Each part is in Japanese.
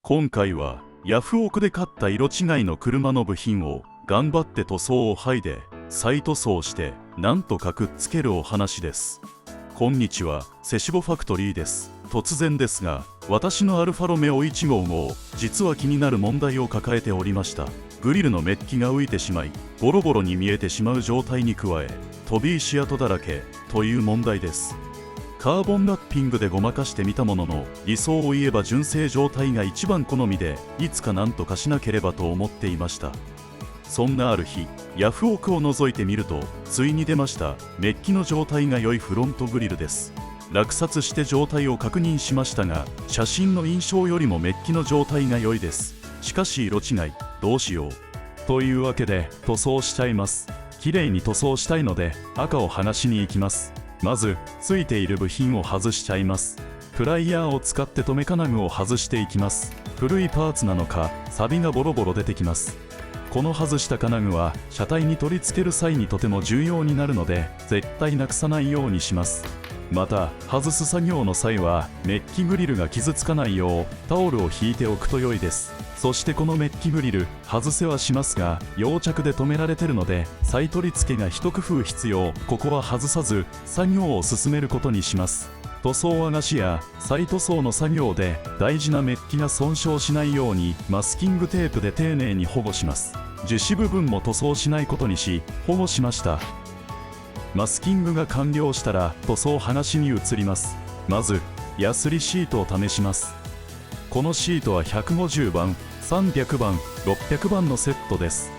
今回はヤフオクで買った色違いの車の部品を頑張って塗装を剥いで再塗装してなんとかくっつけるお話です。こんにちは、セシボファクトリーです。突然ですが、私のアルファロメオ1号も実は気になる問題を抱えておりました。グリルのメッキが浮いてしまいボロボロに見えてしまう状態に加え、飛び石跡だらけという問題です。カーボンラッピングでごまかしてみたものの、理想を言えば純正状態が一番好みで、いつかなんとかしなければと思っていました。そんなある日、ヤフオクを覗いてみるとついに出ました。メッキの状態が良いフロントグリルです。落札して状態を確認しましたが、写真の印象よりもメッキの状態が良いです。しかし色違い、どうしよう。というわけで塗装しちゃいます。綺麗に塗装したいので赤を剥がしに行きます。まずついている部品を外しちゃいます。プライヤーを使って留め金具を外していきます。古いパーツなのか錆がボロボロ出てきます。この外した金具は車体に取り付ける際にとても重要になるので絶対なくさないようにします。また外す作業の際はメッキグリルが傷つかないようタオルを引いておくと良いです。そしてこのメッキグリル外せはしますが溶着で留められてるので再取り付けが一工夫必要。ここは外さず作業を進めることにします。塗装剥がしや再塗装の作業で大事なメッキが損傷しないようにマスキングテープで丁寧に保護します。樹脂部分も塗装しないことにし保護しました。マスキングが完了したら塗装剥がしに移ります。まずヤスリシートを試します。このシートは150番、300番、600番のセットです。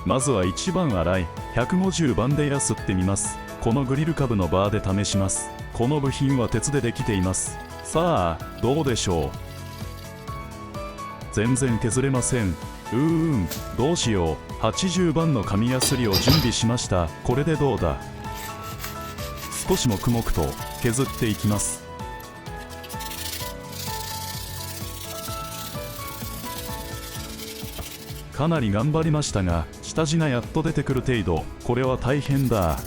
まずは1番粗い150番でヤスってみます。このグリル株のバーで試します。この部品は鉄でできています。さあどうでしょう。全然削れません。どうしよう。80番の紙ヤスリを準備しました。これでどうだ。少し黙々と削っていきます。かなり頑張りましたが下地がやっと出てくる程度。これは大変だ。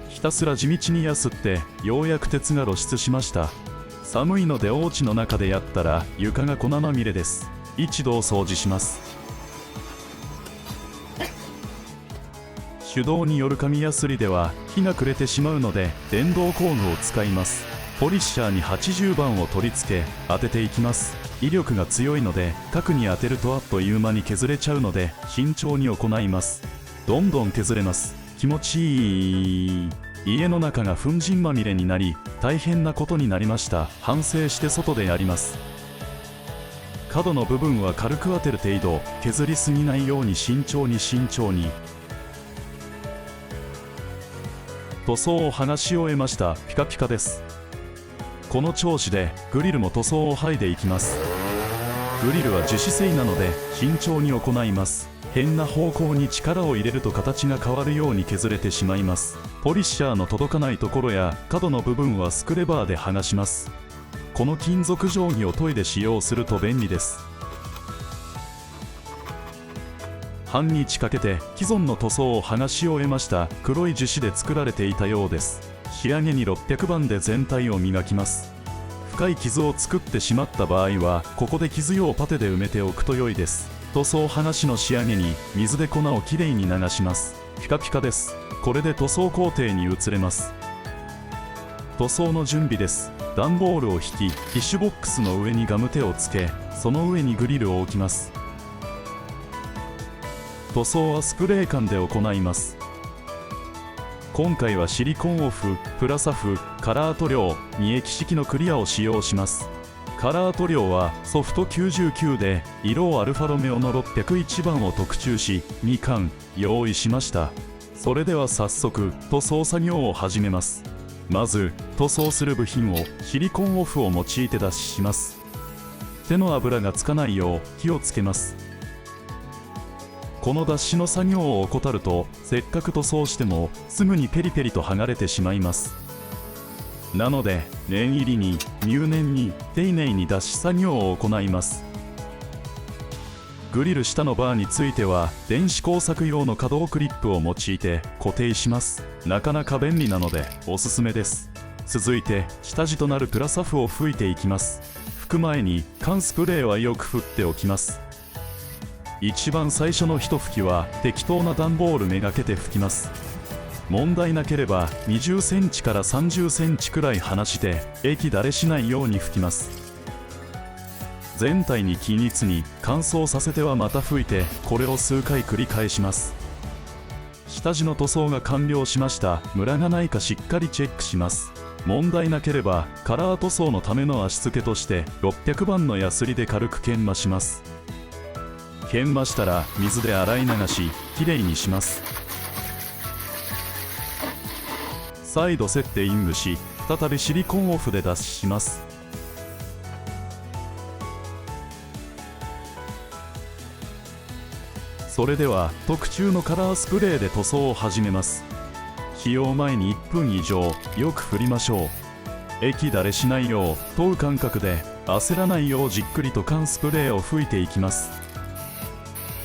ひたすら地道にヤスってようやく鉄が露出しました。寒いのでお家の中でやったら床が粉まみれです。一度掃除します。手動による紙ヤスリでは日が暮れてしまうので電動工具を使います。ポリッシャーに80番を取り付け当てていきます。威力が強いので角に当てるとあっという間に削れちゃうので慎重に行います。どんどん削れます。気持ちいい。家の中が粉塵まみれになり大変なことになりました。反省して外でやります。角の部分は軽く当てる程度、削りすぎないように慎重に慎重に。塗装を剥がし終えました。ピカピカです。この調子でグリルも塗装を剥いでいきます。グリルは樹脂製なので慎重に行います。変な方向に力を入れると形が変わるように削れてしまいます。ポリッシャーの届かないところや角の部分はスクレバーで剥がします。この金属定規を研いで使用すると便利です。半日かけて既存の塗装を剥がし終えました。黒い樹脂で作られていたようです。仕上げに600番で全体を磨きます。深い傷を作ってしまった場合はここで傷用パテで埋めておくと良いです。塗装剥がしの仕上げに水で粉をきれいに流します。ピカピカです。これで塗装工程に移れます。塗装の準備です。段ボールを引きティッシュボックスの上にガムテをつけ、その上にグリルを置きます。塗装はスプレー缶で行います。今回はシリコンオフ、プラサフ、カラー塗料、2液式のクリアを使用します。カラー塗料はソフト99で色をアルファロメオの601番を特注し2缶用意しました。それでは早速塗装作業を始めます。まず塗装する部品をシリコンオフを用いて脱脂します。手の油がつかないよう気をつけます。この脱脂の作業を怠るとせっかく塗装してもすぐにペリペリと剥がれてしまいます。なので念入りに入念に丁寧に脱脂作業を行います。グリル下のバーについては電子工作用の可動クリップを用いて固定します。なかなか便利なのでおすすめです。続いて下地となるプラサフを吹いていきます。く前に缶スプレーはよく振っておきます。一番最初の一吹きは適当な段ボールめがけて吹きます。問題なければ20センチから30センチくらい離して液だれしないように吹きます。全体に均一に乾燥させてはまた吹いて、これを数回繰り返します。下地の塗装が完了しました。ムラがないかしっかりチェックします。問題なければカラー塗装のための足付けとして600番のヤスリで軽く研磨します。研磨したら水で洗い流しきれいにします。再度セッティングし、再びシリコンオフで脱脂します。それでは特注のカラースプレーで塗装を始めます。使用前に1分以上よく振りましょう。液だれしないよう問う感覚で焦らないようじっくりと缶スプレーを吹いていきます。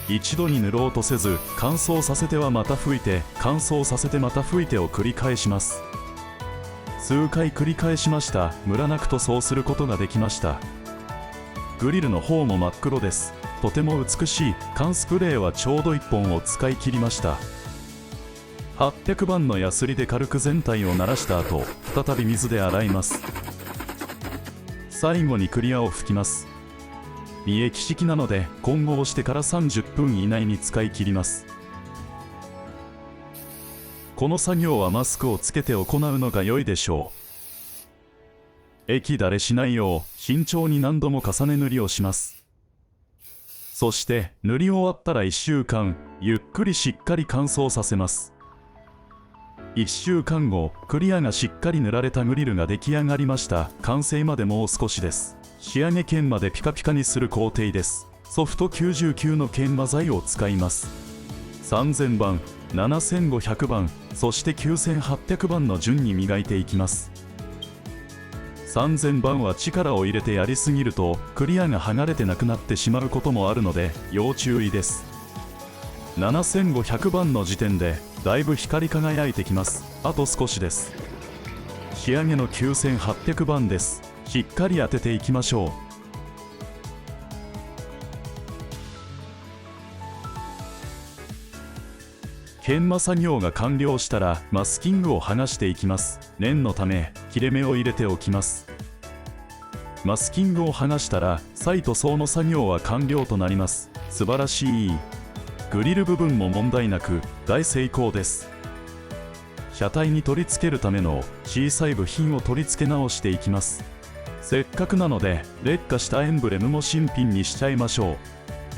一度に塗ろうとせず、乾燥させてはまた吹いて、乾燥させてまた吹いてを繰り返します。数回繰り返しました。ムラなく塗装することができました。グリルの方も真っ黒です。とても美しい缶スプレーはちょうど1本を使い切りました。800番のヤスリで軽く全体を慣らした後、再び水で洗います。最後にクリアを吹きます。二液式なので混合してから30分以内に使い切ります。この作業はマスクをつけて行うのが良いでしょう。液だれしないよう慎重に何度も重ね塗りをします。そして塗り終わったら1週間ゆっくりしっかり乾燥させます。1週間後、クリアがしっかり塗られたグリルが出来上がりました。完成までもう少しです。仕上げ研磨でピカピカにする工程です。ソフト99の研磨剤を使います。3000番、7500番、そして9800番の順に磨いていきます。3000番は力を入れてやりすぎるとクリアが剥がれてなくなってしまうこともあるので要注意です。7500番の時点でだいぶ光り輝いてきます。あと少しです。仕上げの9800番です。しっかり当てていきましょう。研磨作業が完了したらマスキングを剥がしていきます。念のため切れ目を入れておきます。マスキングを剥がしたら再塗装の作業は完了となります。素晴らしい。グリル部分も問題なく大成功です。車体に取り付けるための小さい部品を取り付け直していきます。せっかくなので劣化したエンブレムも新品にしちゃいましょう。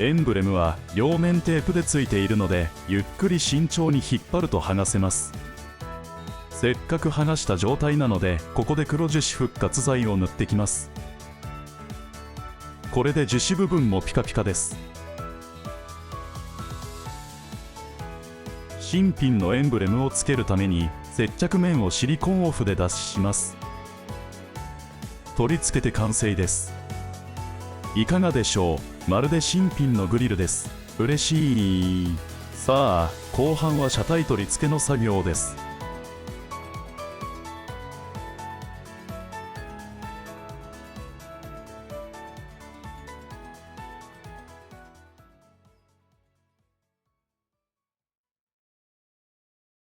エンブレムは両面テープでついているのでゆっくり慎重に引っ張ると剥がせます。せっかく剥がした状態なのでここで黒樹脂復活剤を塗ってきます。これで樹脂部分もピカピカです。新品のエンブレムをつけるために接着面をシリコンオフで脱脂します。取り付けて完成です。いかがでしょう。まるで新品のグリルです。嬉しい。さあ後半は車体取り付けの作業です。